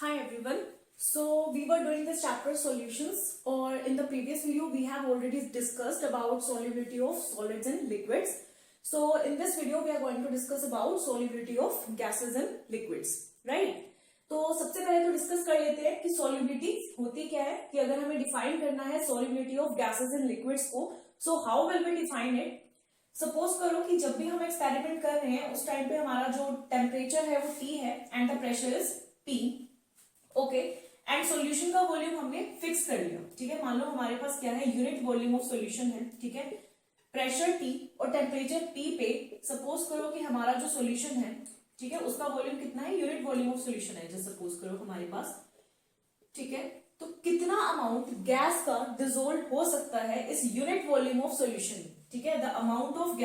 Hi everyone. So we were doing this chapter solutions, or in the previous video we have already discussed about solubility of solids and liquids. So in this video we are going to discuss about solubility of gases and liquids, right? तो सबसे पहले तो discuss कर लेते हैं कि solubility होती क्या है, कि अगर हमें डिफाइन करना है solubility of gases and liquids को, so how will we define it. Suppose करो कि जब भी हम एक्सपेरिमेंट कर रहे हैं उस टाइम पे हमारा जो टेम्परेचर है वो T है and the pressure is P, okay, and solution का वॉल्यूम हमने फिक्स कर लिया। ठीक है, मान लो हमारे पास क्या है, यूनिट वॉल्यूम ऑफ सॉल्यूशन है। ठीक है, प्रेशर T और टेम्परेचर P पे सपोज करो कि हमारा जो सॉल्यूशन है, ठीक है, उसका वॉल्यूम कितना है, यूनिट वॉल्यूम ऑफ सॉल्यूशन है जो सपोज करो हमारे पास। ठीक है, तो कितना अमाउंट गैस का डिसॉल्व हो सकता है इस यूनिट वॉल्यूम ऑफ सॉल्यूशन। ठीक है, the amount of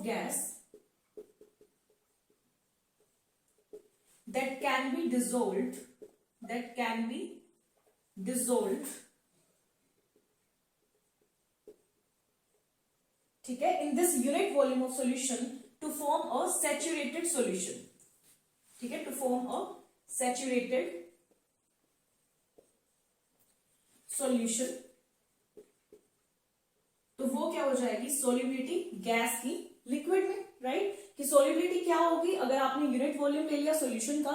gas that can be dissolved ठीक है, in this unit volume of solution to form a saturated solution। ठीक है, to form a saturated solution, तो वो क्या हो जाएगी, सोल्युबिलिटी गैस की लिक्विड में, राइट। कि सोल्युबिलिटी क्या होगी, अगर आपने यूनिट वॉल्यूम ले लिया सॉल्यूशन का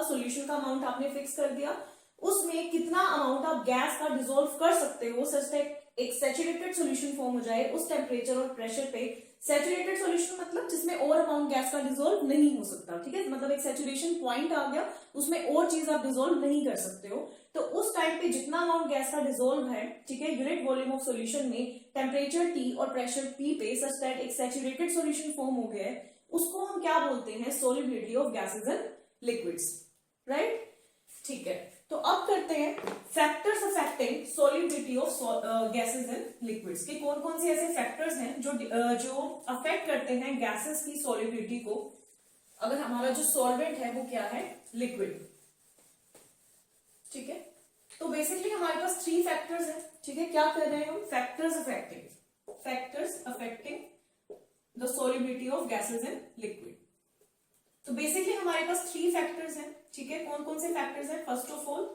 अमाउंट आपने फिक्स कर दिया, उसमें कितना अमाउंट आप गैस का डिसॉल्व कर सकते हो सच दैट एक सैचुरेटेड सॉल्यूशन फॉर्म हो जाए उस टेम्परेचर और प्रेशर पे। सैचुरेटेड सॉल्यूशन मतलब जिसमें और अमाउंट गैस का डिसॉल्व नहीं हो सकता। ठीक है, मतलब एक सैचुरेशन पॉइंट आ गया, उसमें और चीज आप डिसॉल्व नहीं कर सकते हो। तो उस टाइम पे जितना अमाउंट गैस का डिसॉल्व है, ठीक है, यूनिट वॉल्यूम ऑफ सॉल्यूशन में टेम्परेचर T और प्रेशर P पे सच दैट एक सैचुरेटेड सॉल्यूशन फॉर्म हो गया है, उसको हम क्या बोलते हैं, solubility of gases and liquids, right. ठीक है, तो अब करते हैं factors affecting solubility of gases and liquids. के कौन कौन से ऐसे फैक्टर्स हैं जो अफेक्ट करते हैं गैसेस की सोल्युबिलिटी को, अगर हमारा जो सॉल्वेंट है वो क्या है, लिक्विड। ठीक है, तो बेसिकली हमारे पास 3 फैक्टर्स हैं। ठीक है, क्या कर रहे हैं हम, factors affecting the solubility of gases and liquid. तो बेसिकली हमारे पास 3 फैक्टर्स हैं। ठीक है, कौन कौन से फैक्टर्स हैं, फर्स्ट ऑफ ऑल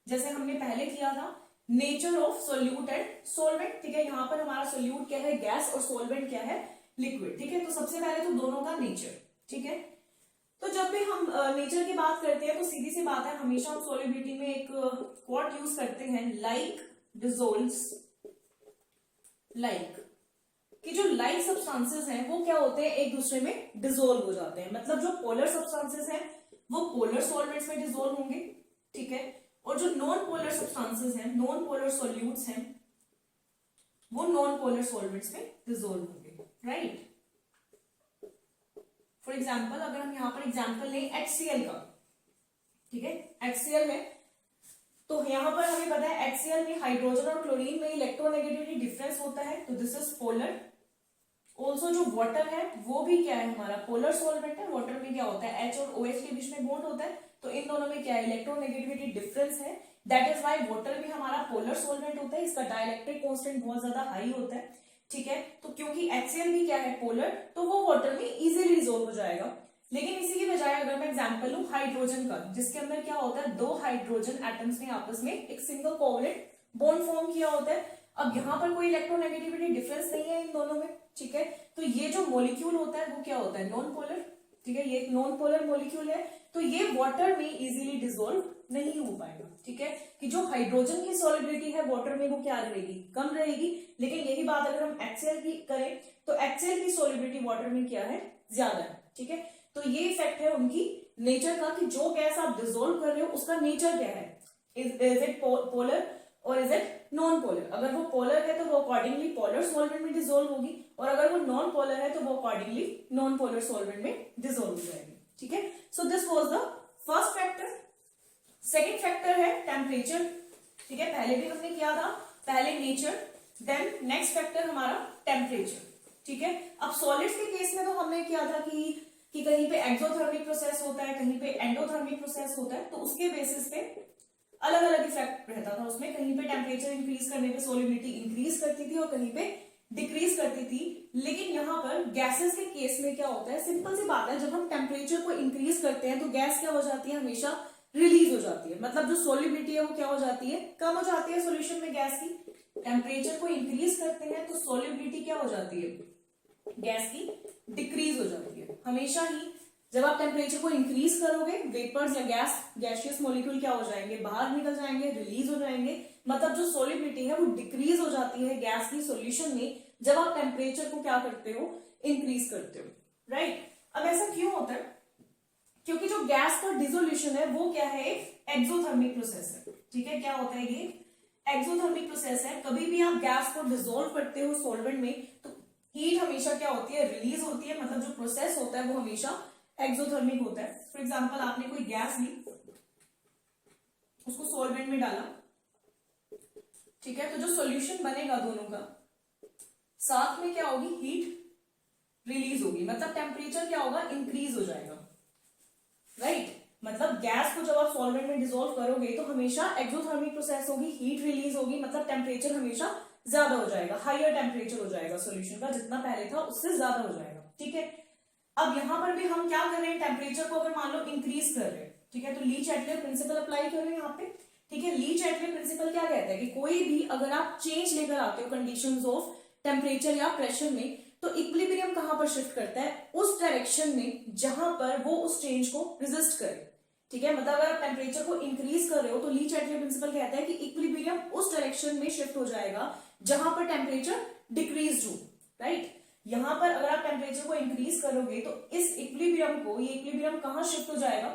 जैसे हमने पहले किया था, nature of solute and solvent. ठीक है, यहाँ पर हमारा सोल्यूट क्या है, गैस, और सोलवेंट क्या है, लिक्विड। ठीक है, तो सबसे पहले तो दोनों का नेचर। ठीक है, तो जब भी हम नेचर की बात करते हैं तो सीधी सी बात है, हमेशा हम सोल्युबिलिटी में एक क्वोट यूज करते हैं, लाइक डिसॉल्व्स लाइक, कि जो लाइक सब्सटेंसेस हैं वो क्या होते हैं, एक दूसरे में डिसॉल्व हो जाते हैं। मतलब जो पोलर सब्सटेंसेस हैं वो पोलर सॉल्वेंट्स में डिसॉल्व होंगे। ठीक है, और जो नॉन पोलर सब्सटेंसेस हैं, नॉन पोलर सॉल्यूट्स हैं, वो नॉन पोलर सॉल्वेंट्स में डिसॉल्व होंगे, राइट। फॉर एग्जाम्पल अगर हम यहाँ पर एग्जाम्पल लें HCl का, ठीक है, HCl है, तो यहाँ पर हमें पता है HCl में हाइड्रोजन और क्लोरीन में इलेक्ट्रोनेगेटिविटी डिफरेंस होता है, तो दिस इज पोलर। ऑल्सो जो वाटर है वो भी क्या है, हमारा पोलर सॉल्वेंट है। वाटर में क्या होता है, H और OH के बीच में बॉन्ड होता है, तो इन दोनों में क्या है, इलेक्ट्रोनेगेटिविटी डिफरेंस है। दैट इज व्हाई वाटर भी हमारा पोलर सॉल्वेंट होता है, इसका डाइलेक्ट्रिक कांस्टेंट बहुत ज्यादा हाई होता है। ठीक है, तो क्योंकि HCl भी क्या है, पोलर, तो वो वाटर में इजीली डिसॉल्व हो जाएगा। लेकिन इसी की बजाय अगर मैं एग्जांपल लूं हाइड्रोजन का, जिसके अंदर क्या होता है, 2 हाइड्रोजन एटम्स ने आपस में एक सिंगल कोवलेंट बॉन्ड फॉर्म किया होता है। अब यहाँ पर कोई इलेक्ट्रोनेगेटिविटी डिफरेंस नहीं है इन दोनों में। ठीक है, तो ये जो मॉलिक्यूल होता है वो क्या होता है, नॉन पोलर। ठीक है, ये एक नॉन पोलर मॉलिक्यूल है, तो ये वाटर में इजीली डिसॉल्व नहीं हो पाएगा। ठीक है, कि जो हाइड्रोजन की सॉल्युबिलिटी है वाटर में वो क्या रहेगी, कम रहेगी। लेकिन यही बात अगर हम HCl की करें तो HCl की सॉल्युबिलिटी वाटर में क्या है, ज्यादा है। ठीक है, तो ये इफेक्ट है उनकी नेचर का, कि जो गैस आप डिसॉल्व कर रहे हो उसका नेचर क्या है, इज इट पोलर और इज इट नॉन पोलर। अगर वो पोलर है तो वो अकॉर्डिंगली पोलर सॉल्वेंट में डिसॉल्व होगी, और अगर वो नॉन पोलर है तो वो अकॉर्डिंगली नॉन पोलर सॉल्वेंट में डिसॉल्व हो जाएगी। ठीक है, so this was the first factor. Second factor है टेम्परेचर। ठीक है, पहले भी हमने किया था, पहले नेचर, देन नेक्स्ट फैक्टर हमारा टेम्परेचर। ठीक है, अब सॉलिड्स के केस में तो हमने किया था कि कहीं पे एक्सोथर्मिक प्रोसेस होता है, कहीं पे एंडोथर्मिक प्रोसेस होता है, तो उसके बेसिस पे अलग अलग इफेक्ट रहता था उसमें। कहीं पे टेम्परेचर इंक्रीज करने पे सोल्युबिलिटी इंक्रीज करती थी और कहीं पे डिक्रीज करती थी। लेकिन यहाँ पर गैसेस के केस में क्या होता है, सिंपल सी बात है, जब हम टेम्परेचर को इंक्रीज करते हैं तो गैस क्या हो जाती है, हमेशा रिलीज हो जाती है, मतलब जो सोल्युबिलिटी है वो क्या हो जाती है, कम हो जाती है सॉल्यूशन में गैस की। टेम्परेचर को इंक्रीज करते हैं तो सोल्युबिलिटी क्या हो जाती है, गैस की डिक्रीज हो जाती है। हमेशा ही जब आप टेम्परेचर को इंक्रीज करोगे, वेपर्स या गैसियस मॉलिक्यूल क्या हो जाएंगे, बाहर निकल जाएंगे, रिलीज हो जाएंगे, मतलब जो सोल्युबिलिटी है वो डिक्रीज हो जाती है गैस की सॉल्यूशन में जब आप टेम्परेचर को क्या करते हो, इंक्रीज करते हो, राइट। अब ऐसा क्यों होता है, क्योंकि जो गैस का डिसोल्यूशन है वो क्या है, एक एक्सोथर्मिक प्रोसेस है, ठीक है। क्या होता है ये, एक्सोथर्मिक प्रोसेस है। कभी भी आप गैस को डिसोल्व करते हो सॉल्वेंट में तो हीट हमेशा क्या होती है, रिलीज होती है, मतलब जो प्रोसेस होता है वो हमेशा एक्सोथर्मिक होता है। फॉर एग्जांपल आपने कोई गैस ली, उसको सॉल्वेंट में डाला, ठीक है, तो जो सॉल्यूशन बनेगा दोनों का, साथ में क्या होगी, हीट रिलीज होगी, मतलब टेम्परेचर क्या होगा, इंक्रीज हो जाएगा, राइट। मतलब गैस को जब आप सॉल्वेंट में डिसॉल्व करोगे तो हमेशा एक्सोथर्मिक प्रोसेस होगी, हीट रिलीज होगी, मतलब टेम्परेचर हमेशा ज्यादा हो जाएगा, हायर टेम्परेचर हो जाएगा सॉल्यूशन का, जितना पहले था उससे ज्यादा हो जाएगा, ठीक है। अब यहां पर भी हम क्या कर रहे हैं, टेम्परेचर को अगर मान लो इंक्रीज कर रहे हैं, ठीक है, तो ली चैटलियर प्रिंसिपल अप्लाई कर रहे हैं यहाँ पे, ठीक है। ली चैटलियर प्रिंसिपल क्या कहता है कि कोई भी अगर आप चेंज लेकर आते हो कंडीशंस ऑफ टेम्परेचर या प्रेशर में, तो इक्विलिब्रियम कहां पर शिफ्ट करता है, उस डायरेक्शन में जहां पर वो उस चेंज को रेजिस्ट करे, ठीक है। मतलब अगर आप टेम्परेचर को इंक्रीज कर रहे हो तो ली चैटलियर प्रिंसिपल कहता है कि इक्विलिब्रियम उस डायरेक्शन में शिफ्ट हो जाएगा जहां पर टेम्परेचर डिक्रीज हो, राइट। यहां पर अगर आप टेम्परेचर को इंक्रीज करोगे तो इस इक्विलिब्रियम को, ये इक्विलिब्रियम कहां शिफ्ट हो जाएगा,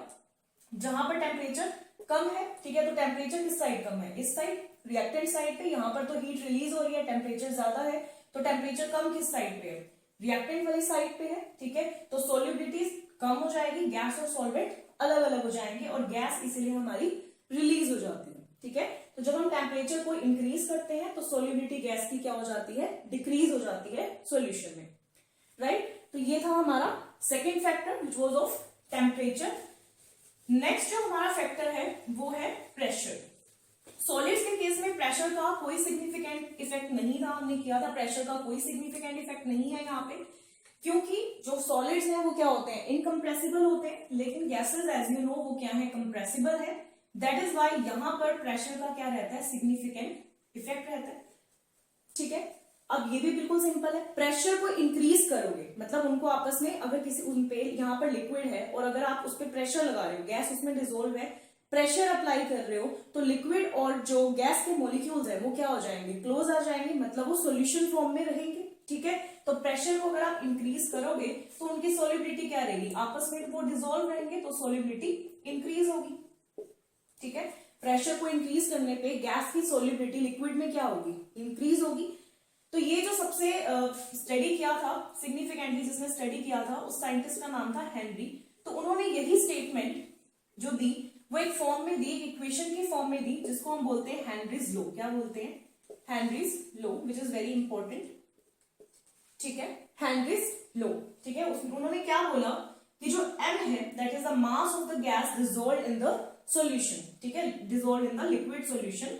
जहां पर टेम्परेचर कम है, ठीक है। तो टेम्परेचर किस साइड कम है, इस साइड, रिएक्टेंट साइड पे। यहां पर तो हीट रिलीज हो रही है, टेम्परेचर ज्यादा है, तो टेम्परेचर कम किस साइड पे है, रिएक्टेंट वाली साइड पे है, ठीक है। तो सोल्युबिलिटी कम हो जाएगी, गैस और सॉल्वेंट अलग अलग हो जाएंगे और गैस इसीलिए हमारी रिलीज हो जाती है, ठीक है। तो जब हम टेम्परेचर को इंक्रीज करते हैं तो सोल्युबिलिटी गैस की क्या हो जाती है, डिक्रीज हो जाती है सॉल्यूशन में, राइट। तो ये था हमारा second factor which was of temperature. Next जो हमारा फैक्टर है वो है प्रेशर। सॉलिड्स के केस में प्रेशर का कोई सिग्निफिकेंट इफेक्ट नहीं था, हमने किया था, प्रेशर का कोई सिग्निफिकेंट इफेक्ट नहीं है यहाँ पे, क्योंकि जो सॉलिड्स हैं वो क्या होते हैं, इनकम्प्रेसिबल होते हैं, लेकिन गैसेस एज यू नो वो क्या है, कंप्रेसिबल है। दैट इज वाई यहाँ पर प्रेशर का क्या रहता है, सिग्निफिकेंट इफेक्ट रहता है, ठीक है। अब ये भी बिल्कुल सिंपल है, प्रेशर को इंक्रीज करोगे, मतलब उनको आपस में अगर किसी उनपे यहाँ पर लिक्विड है और अगर आप उस पर प्रेशर लगा रहे हो, गैस उसमें डिसोल्व है, प्रेशर अप्लाई कर रहे हो, तो लिक्विड और जो गैस के मॉलिक्यूल्स है वो क्या हो जाएंगे, क्लोज आ जाएंगे, मतलब वो सॉल्यूशन फॉर्म में रहेंगे, ठीक है। तो प्रेशर को अगर आप इंक्रीज करोगे तो उनकी सोल्युबिलिटी क्या रहेगी, आपस में वो डिसॉल्व रहेंगे, तो सोल्युबिलिटी इंक्रीज होगी, ठीक है। प्रेशर को इंक्रीज करने पे गैस की सोल्युबिलिटी लिक्विड में क्या होगी, इंक्रीज होगी। तो ये जो सबसे स्टडी किया था सिग्निफिकेंटली, जिसने स्टडी किया था, उस साइंटिस्ट का नाम था हेनरी। तो उन्होंने यही स्टेटमेंट जो दी वो एक फॉर्म में दी, एक इक्वेशन की फॉर्म में दी, जिसको हम बोलते हैं हेनरीज लॉ। क्या बोलते हैं, Henry's law, which is very important, ठीक है, हेनरीज लॉ, ठीक है। उन्होंने क्या बोला कि जो m है that is the mass of the gas dissolved in the solution, ठीक है, dissolved in the liquid solution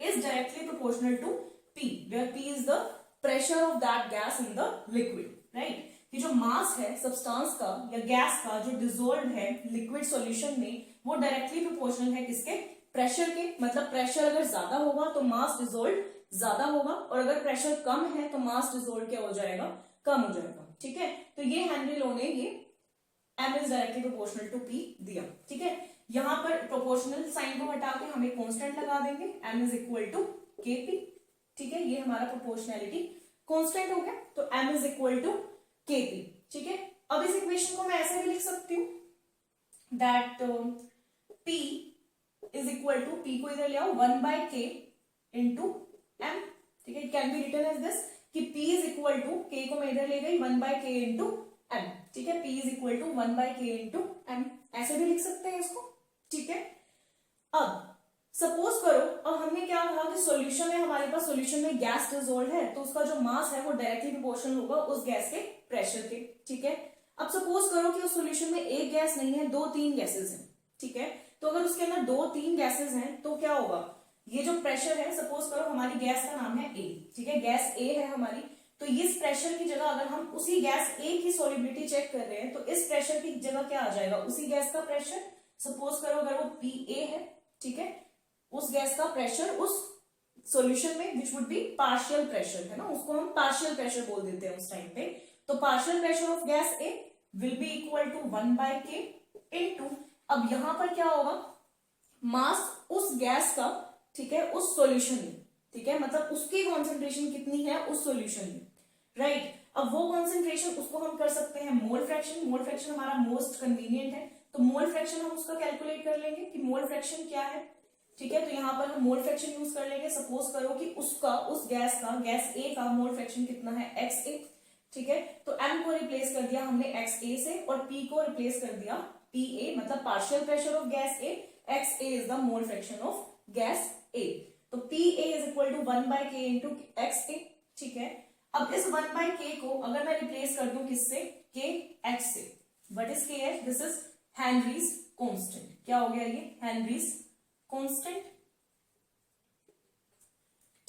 is directly proportional to P, where P is the pressure of that gas in the liquid, right? कि जो मास है substance का या gas का जो dissolved है लिक्विड सॉल्यूशन में, वो डायरेक्टली प्रोपोर्शनल है किसके, प्रेशर के। मतलब प्रेशर अगर ज्यादा होगा तो मास डिसॉल्व्ड ज्यादा होगा, और अगर प्रेशर कम है तो मास डिसॉल्व्ड क्या हो जाएगा, कम हो जाएगा, ठीक है। तो ये हेनरी लॉ ने ये m is directly proportional to P दिया, ठीक है। यहां पर प्रोपोर्शनल साइन को हटा के हम एक कांस्टेंट लगा देंगे, m is equal to Kp, ठीक है। ये हमारा प्रोपोर्शनैलिटी कांस्टेंट हो गया, तो m is equal to Kp, ठीक है। अब इस इक्वेशन को मैं ऐसे भी लिख सकती हूँ that P is equal to, P को इधर ले आओ, 1/k इंटू m, ठीक है। It can be written as this कि P is equal to, K को मैं इधर ले गई, 1/k इंटू m, ठीक है। P is equal to 1/k into m, ऐसे भी लिख सकते हैं इसको, ठीक है। अब सपोज करो, अब हमने क्या कहा कि सॉल्यूशन है हमारे पास, सॉल्यूशन में गैस डिसॉल्व है, तो उसका जो मास है वो डायरेक्टली प्रोपोर्शनल होगा उस गैस के प्रेशर के, ठीक है। अब सपोज करो कि उस सॉल्यूशन में एक गैस नहीं है, 2-3 गैसेस हैं, ठीक है। तो अगर उसके अंदर 2-3 गैसेस हैं तो क्या होगा, ये जो प्रेशर है, सपोज करो हमारी गैस का नाम है A, ठीक है, गैस A है हमारी, तो इस प्रेशर की जगह अगर हम उसी गैस A की सोल्युबिलिटी चेक कर रहे हैं तो इस प्रेशर की जगह क्या आ जाएगा, उसी गैस का प्रेशर। सपोज करो अगर वो PA है, ठीक है, उस गैस का प्रेशर उस सॉल्यूशन में which would be partial pressure, है ना, उसको हम पार्शियल प्रेशर बोल देते हैं उस टाइम पे। तो partial pressure of gas A will be equal to 1/K into, अब यहां पर क्या होगा, मास उस गैस का, ठीक है, उस सॉल्यूशन में, ठीक है, मतलब उसकी कॉन्सेंट्रेशन कितनी है उस सॉल्यूशन में, राइट। अब वो कॉन्सेंट्रेशन उसको हम कर सकते हैं मोल फ्रैक्शन, मोल फ्रैक्शन हमारा मोस्ट कन्वीनियंट है, तो मोल फ्रैक्शन हम उसका कैलकुलेट कर लेंगे कि मोल फ्रैक्शन क्या है, ठीक है। तो यहाँ पर हम मोल फ्रैक्शन यूज कर लेंगे। सपोज करो कि उसका, उस गैस का, गैस ए का मोल फ्रैक्शन कितना है XA, ठीक है। तो M को रिप्लेस कर दिया हमने XA से और P को रिप्लेस कर दिया PA, मतलब partial pressure of gas A, XA is the mole fraction of gas A। तो PA is equal to 1/K into XA, ठीक है। अब इस 1/K को अगर मैं रिप्लेस कर दूं किससे, KH से, what is KH, this is Henrys constant. क्या हो गया ये, हेनरीज कांस्टेंट,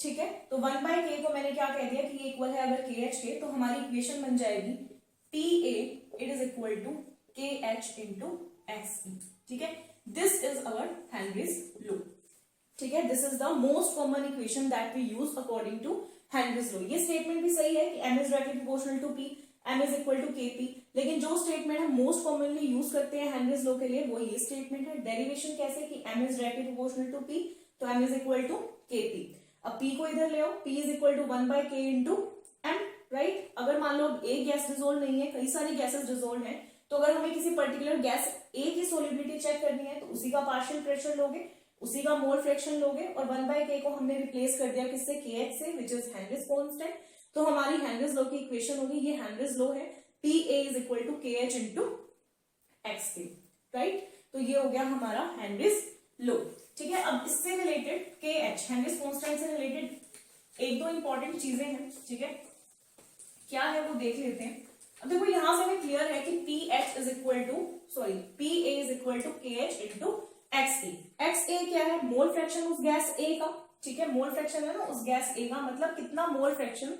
ठीक है। तो 1/K को मैंने क्या कह दिया कि ये इक्वल है अगर KH के, तो हमारी इक्वेशन बन जाएगी PA it is equal to KH into XE, ठीक है। This is our Henry's law, ठीक है। This is the most common equation that we use according to Henry's law. ये स्टेटमेंट भी सही है कि M is directly proportional to P, M is equal to KP, लेकिन जो स्टेटमेंट हम मोस्ट कॉमनली यूज करते हैं हेनरीज लॉ के लिए वो ये स्टेटमेंट है। डेरिवेशन कैसे कि M is directly proportional to P, तो M is equal to KP। अब P को इधर ले आओ, P is equal to 1/K into M, right. अगर मान लो एक गैस डिसोल्व नहीं है, कई सारी गैसेस डिसोल्व हैं, तो अगर हमें किसी पर्टिकुलर गैस A की सोलिबिलिटी चेक करनी है तो उसी का पार्शियल प्रेशर लोगे, उसी का मोल फ्रैक्शन लोगे, और 1/K को हमने रिप्लेस कर दिया किससे, KH से, विच इज हेनरीज कांस्टेंट। तो हमारी हेनरीज लॉ की इक्वेशन होगी, ये हेनरीज लॉ है, PA is equal to KH into XK, right. तो ये हो गया हमारा हेनरीज लॉ, ठीक है। अब इससे रिलेटेड KH, हेनरीज कांस्टेंट से रिलेटेड एक दो इंपॉर्टेंट चीजें हैं, ठीक है, क्या है वो देख लेते हैं। अब देखो यहां से हमें क्लियर है कि PH is equal to, sorry, PA is equal to KH into XA। XA क्या है, मोल फ्रैक्शन उस गैस A का, ठीक है, मोल फ्रैक्शन है ना उस गैस A का, मतलब कितना मोल फ्रैक्शन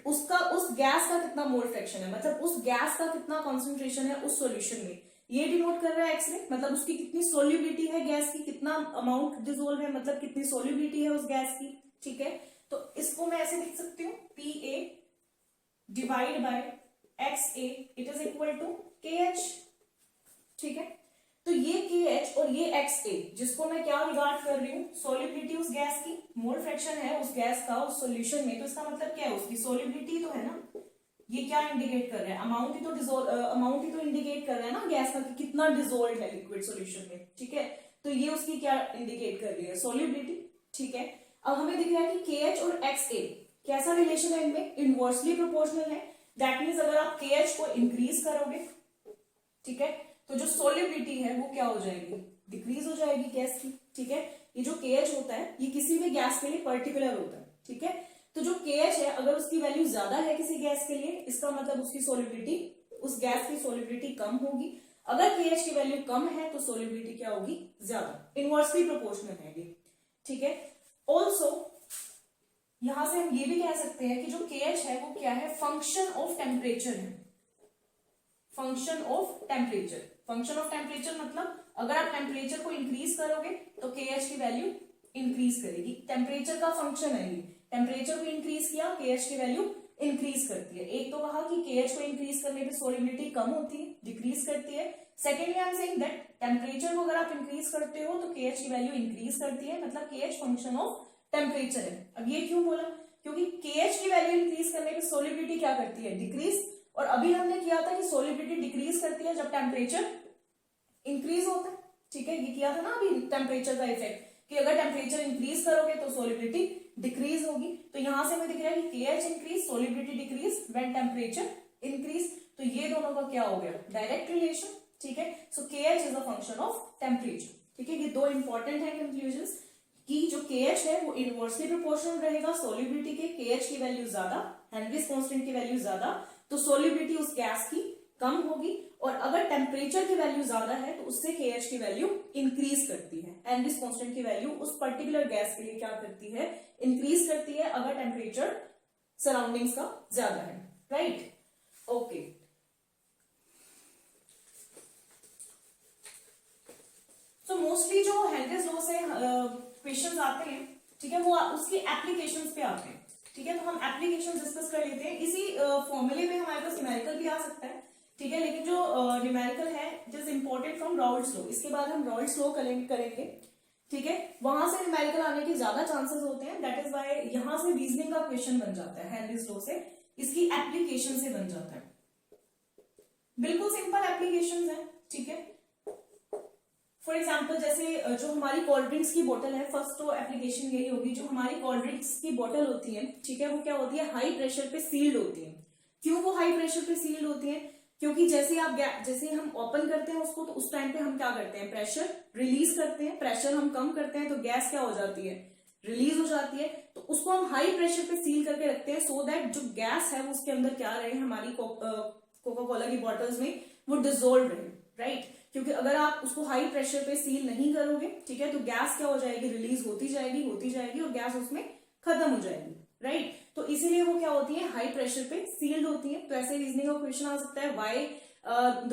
उसका, उस गैस का कितना मोल फ्रैक्शन है, मतलब उस गैस का कितना कॉन्सेंट्रेशन है उस सॉल्यूशन में, ये डिनोट कर रहा है एक्स रे, मतलब उसकी कितनी सोल्यूबिलिटी है गैस की, कितना अमाउंट डिसोल्व है, मतलब कितनी सोल्यूबिलिटी है उस गैस की, ठीक है। तो इसको मैं ऐसे लिख सकती हूँ, PA divide by XA it is equal to KH, ठीक है। तो ये KH और ये XA, जिसको मैं क्या रिगार्ड कर रही हूँ, सोल्यूबिलिटी उस गैस की, मोल फ्रैक्शन है उस गैस का उस सॉल्यूशन में, तो इसका मतलब क्या है, उसकी सोल्यूबिलिटी तो है ना, ये क्या इंडिकेट कर रहा है, अमाउंट ही तो अमाउंट ही तो इंडिकेट कर रहा है ना गैस का कि कितना डिसोल्व है लिक्विड सॉल्यूशन में, ठीक है। तो ये उसकी क्या इंडिकेट कर रही है, सोल्यूबिलिटी, ठीक है। अब हमें दिख रहा है कि KH और XA कैसा रिलेशन है इनमें, इनवर्सली प्रोपोर्शनल है। दैट मीन्स अगर आप KH को इंक्रीज करोगे, ठीक है, तो जो सोल्यूबिलिटी है वो क्या हो जाएगी, डिक्रीज हो जाएगी गैस की, ठीक है। ये जो KH होता है ये किसी भी गैस के लिए पर्टिकुलर होता है, ठीक है। तो जो KH है अगर उसकी वैल्यू ज्यादा है किसी गैस के लिए, इसका मतलब उसकी सोल्यूबिलिटी, उस गैस की सोल्यूबिलिटी कम होगी। अगर KH की वैल्यू कम है तो सोल्यूबिलिटी क्या होगी, ज्यादा, इनवर्सली प्रोपोर्शनल है ये, ठीक है। ऑल्सो यहां से हम ये भी कह सकते हैं कि जो KH है वो क्या है, फंक्शन ऑफ टेम्परेचर है, function of temperature. Function of temperature मतलब अगर आप टेम्परेचर को इंक्रीज करोगे तो KH की वैल्यू इंक्रीज करेगी, टेम्परेचर का फंक्शन है ये, टेम्परेचर को इंक्रीज किया KH की वैल्यू इंक्रीज करती है। एक तो कहा कि KH को इंक्रीज करने पे सोल्यूबिलिटी कम होती है, डिक्रीज करती है। Secondly I am saying that temperature को अगर आप इंक्रीज करते हो तो KH की वैल्यू इंक्रीज करती है, मतलब KH फंक्शन ऑफ टेम्परेचर है। अब ये क्यों बोला, क्योंकि KH की वैल्यू इंक्रीज करने पे सोल्यूबिलिटी क्या करती है, डिक्रीज, और अभी हमने किया था कि सोल्यूबिलिटी डिक्रीज करती है जब टेम्परेचर इंक्रीज होता है, ठीक है। ये किया था ना अभी टेम्परेचर का इफेक्ट कि अगर टेम्परेचर इंक्रीज करोगे तो सोल्यूबिलिटी डिक्रीज होगी। तो यहां से हमें दिख रहा है कि KH increase, solubility decrease when temperature increase, तो ये दोनों का क्या हो गया, डायरेक्ट रिलेशन, ठीक है। सो KH is a function of temperature, ठीक है। ये दो इंपॉर्टेंट है कंक्लूजन कि जो KH है वो इनवर्सली प्रोपोर्शनल रहेगा सोल्यूबिलिटी के, KH की वैल्यू ज्यादा, हेनरीज कांस्टेंट की वैल्यू ज्यादा, तो सोल्यूबिलिटी उस गैस की कम होगी, और अगर टेम्परेचर की वैल्यू ज्यादा है तो उससे KH की वैल्यू इंक्रीज करती है। हेनरीज कांस्टेंट की वैल्यू उस पर्टिकुलर गैस के लिए क्या करती है, इंक्रीज करती है अगर टेम्परेचर सराउंडिंग्स का ज्यादा है, राइट, ओके। क्वेश्चंस आते हैं, ठीक है, वो उसकी एप्लीकेशंस पे आते हैं, ठीक है। तो हम एप्लीकेशन डिस्कस कर लेते हैं। इसी फॉर्मूले में हमारे पास न्यूमेरिकल भी आ सकता है, ठीक है, लेकिन जो न्यूमेरिकल है it is important from Raoult's law. इसके बाद हम राउल्ट्स लॉ करेंगे, ठीक है, वहां से न्यूमेरिकल आने के ज्यादा चांसेस होते हैं। दैट इज व्हाई यहां से रीजनिंग का क्वेश्चन बन जाता है, हेनरीज लॉ से इसकी एप्लीकेशन से बन जाता है। बिल्कुल सिंपल एप्लीकेशंस है, ठीक है। फॉर एग्जाम्पल जैसे जो हमारी कोल्ड ड्रिंक्स की बोतल है, फर्स्ट तो एप्लीकेशन यही होगी, जो हमारी कोल्ड ड्रिंक्स की बोतल होती है, ठीक है, वो क्या होती है, हाई प्रेशर पे सील्ड होती है। क्यों वो हाई प्रेशर पे सील्ड होती है? क्योंकि जैसे हम ओपन करते हैं उसको, तो उस टाइम पे हम क्या करते हैं, प्रेशर रिलीज करते हैं। प्रेशर हम कम करते हैं तो गैस क्या हो जाती है, रिलीज हो जाती है। तो उसको हम हाई प्रेशर पे सील करके रखते हैं, सो दैट जो गैस है वो उसके अंदर क्या रहे, हमारी कोका कोला की बॉटल्स में वो डिजोल्व रहे, राइट। क्योंकि अगर आप उसको हाई प्रेशर पे सील नहीं करोगे, ठीक है, तो गैस क्या हो जाएगी, रिलीज होती जाएगी और गैस उसमें खत्म हो जाएगी, राइट। तो इसीलिए वो क्या होती है, हाई प्रेशर पे सील्ड होती है। तो ऐसे रीजनिंग का क्वेश्चन आ सकता है, why the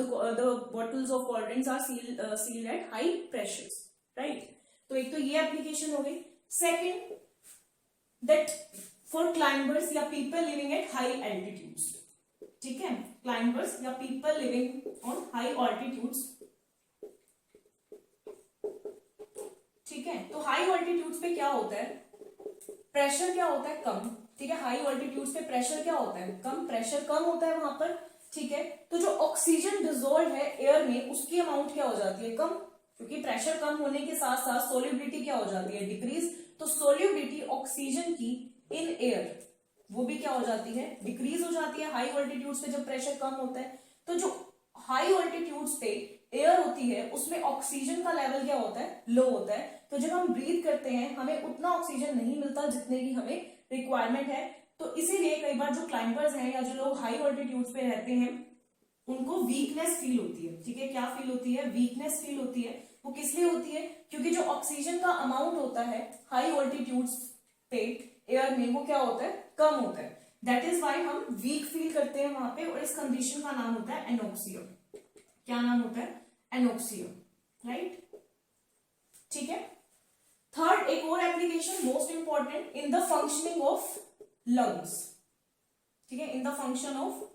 bottles of cold drinks are sealed at high pressures, right. तो एक तो ये एप्लीकेशन हो गई। सेकेंड, दैट फॉर क्लाइंबर्स या people living at high altitudes, ठीक है, क्लाइंबर्स या people living on high altitudes, ठीक है। तो हाई ऑल्टीट्यूड्स पे क्या होता है, प्रेशर क्या होता है, कम, ठीक है। हाई ऑल्टीट्यूड्स पे प्रेशर क्या होता है, कम, प्रेशर कम होता है वहां पर, ठीक है। तो जो ऑक्सीजन डिसॉल्व है एयर में, उसकी अमाउंट क्या हो जाती है, कम, क्योंकि प्रेशर कम होने के साथ साथ सोल्यूबिलिटी क्या हो जाती है, डिक्रीज। तो सोल्यूबिलिटी ऑक्सीजन की इन एयर वो भी क्या हो जाती है, डिक्रीज हो जाती है हाई ऑल्टीट्यूड्स पे जब प्रेशर कम होता है। तो जो हाई ऑल्टीट्यूड्स पे एयर होती है उसमें ऑक्सीजन का लेवल क्या होता है, लो होता है। तो जब हम ब्रीथ करते हैं हमें उतना ऑक्सीजन नहीं मिलता जितने की हमें रिक्वायरमेंट है। तो इसीलिए कई बार जो क्लाइंबर्स हैं या जो लोग हाई ऑल्टीट्यूड्स पे रहते हैं उनको वीकनेस फील होती है, ठीक है। क्या फील होती है, वीकनेस फील होती है। वो किस लिए होती है, क्योंकि जो ऑक्सीजन का अमाउंट होता है हाई ऑल्टीट्यूड्स पे एयर में वो क्या होता है, कम होता है। दैट इज वाई हम वीक फील करते हैं वहां पे, और इस कंडीशन का नाम होता है एनोक्सिया। क्या नाम होता है, एनोक्सिया, राइट, ठीक है। थर्ड, एक और application most important, in the functioning of lungs, ठीक है, in the function of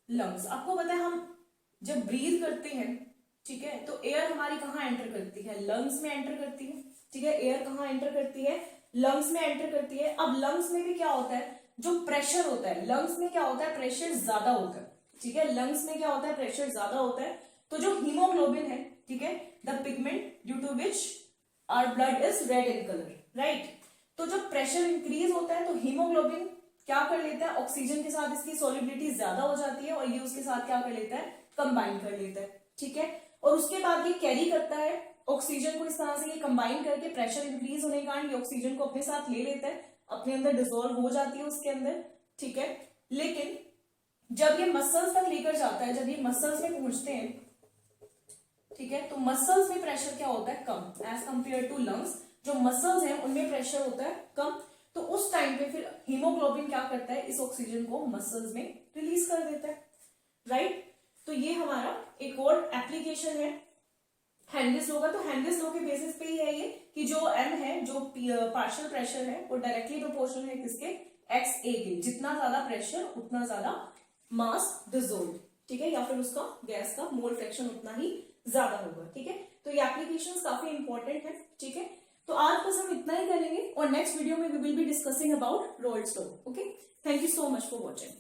lungs. आपको पता है हम जब ब्रीथ करते हैं, ठीक है, तो एयर हमारी कहाँ एंटर करती है, लंग्स में एंटर करती है, ठीक है। एयर कहाँ एंटर करती है, लंग्स में एंटर करती है। अब लंग्स में भी क्या होता है, जो प्रेशर होता है लंग्स में क्या होता है, प्रेशर ज्यादा होता है, ठीक है। लंग्स में क्या होता है, प्रेशर ज्यादा होता है। तो जो हीमोग्लोबिन है, ठीक है, the pigment due to which our blood is red in colour, right. तो जब प्रेशर इंक्रीज होता है तो हीमोग्लोबिन क्या कर लेता है, ऑक्सीजन के साथ इसकी सोल्युबिलिटी ज्यादा हो जाती है और ये उसके साथ क्या कर लेता है, कंबाइन कर लेता है, ठीक है। और उसके बाद ये कैरी करता है ऑक्सीजन को, इस तरह से ये कंबाइन करके प्रेशर इंक्रीज होने के कारण ये ऑक्सीजन को अपने साथ ले लेता है, अपने अंदर डिसॉल्व हो जाती है उसके अंदर, ठीक है। लेकिन जब ये मसल्स तक लेकर जाता है, जब ये मसल्स में पहुंचते हैं, ठीक है, तो मसल्स में प्रेशर क्या होता है, कम, एज कंपेयर टू लंग्स। जो मसल्स हैं उनमें प्रेशर होता है कम। तो उस टाइम पे फिर हीमोग्लोबिन क्या करता है, इस ऑक्सीजन को मसल्स में रिलीज कर देता है, राइट। तो ये हमारा एक और एप्लीकेशन है हेनरीज लॉ का। तो हेनरीज लॉ के बेसिस पे ही है ये कि जो एम है, जो पार्शियल प्रेशर है, वो डायरेक्टली प्रोपोर्शनल है किसके, एक्स ए के। जितना ज्यादा प्रेशर उतना ज्यादा मास डिसॉल्व, ठीक है, या फिर उसका गैस का मोल फ्रैक्शन उतना ही ज्यादा होगा, ठीक है। तो ये एप्लीकेशंस काफी इंपॉर्टेंट है, ठीक है। तो आज बस हम इतना ही करेंगे और नेक्स्ट वीडियो में we will be discussing about Raoult's law. Okay, thank you so much for watching.